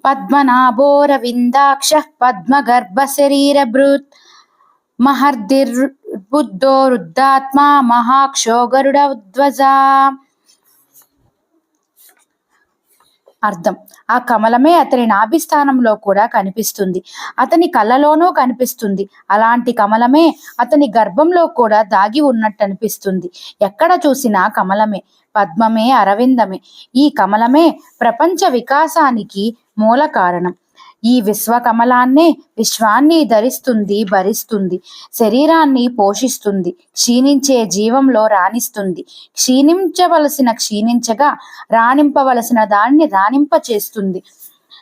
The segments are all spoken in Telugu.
పద్మనాభోరవిందాక్ష పద్మగర్భ శరీరభృత్ మహర్దిర్బుద్ధో రుద్ధాత్మా మహాక్షో గరుడధ్వజ. అర్థం: ఆ కమలమే అతని నాభిస్థానంలో కూడా కనిపిస్తుంది, అతని కళ్ళలోనూ కనిపిస్తుంది. అలాంటి కమలమే అతని గర్భంలో కూడా దాగి ఉన్నట్టు అనిపిస్తుంది. ఎక్కడ చూసినా కమలమే, పద్మమే, అరవిందమే. ఈ కమలమే ప్రపంచ వికాసానికి మూల కారణం. ఈ విశ్వకమలాన్నే విశ్వాన్ని ధరిస్తుంది, భరిస్తుంది, శరీరాన్ని పోషిస్తుంది, క్షీణించే జీవంలో రాణిస్తుంది, క్షీణించవలసిన క్షీణించగా, రాణింపవలసిన దాన్ని రాణింప చేస్తుంది,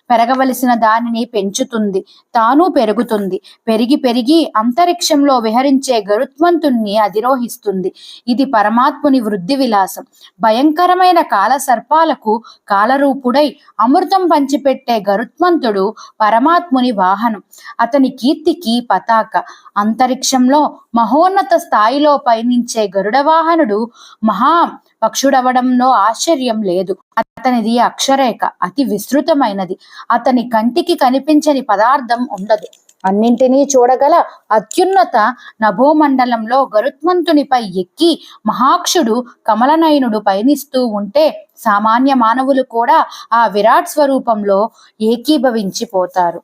పెరగవలసిన దానిని పెంచుతుంది, తాను పెరుగుతుంది. పెరిగి పెరిగి అంతరిక్షంలో విహరించే గరుత్మంతుణ్ణి అధిరోహిస్తుంది. ఇది పరమాత్ముని వృద్ధి విలాసం. భయంకరమైన కాల సర్పాలకు కాలరూపుడై అమృతం పంచిపెట్టే గరుత్మంతుడు పరమాత్ముని వాహనం, అతని కీర్తికి పతాక. అంతరిక్షంలో మహోన్నత స్థాయిలో పయనించే గరుడ వాహనుడు మహా పక్షుడవడంలో ఆశ్చర్యం లేదు. అతనిది అక్షరేఖ, అతి విస్తృతమైనది. అతని కంటికి కనిపించని పదార్థం ఉండదు. అన్నింటినీ చూడగల అత్యున్నత నభోమండలంలో గరుత్మంతునిపై ఎక్కి మహాక్షుడు కమలనయనుడు పయనిస్తూ ఉంటే సామాన్య మానవులు కూడా ఆ విరాట్ స్వరూపంలో ఏకీభవించిపోతారు.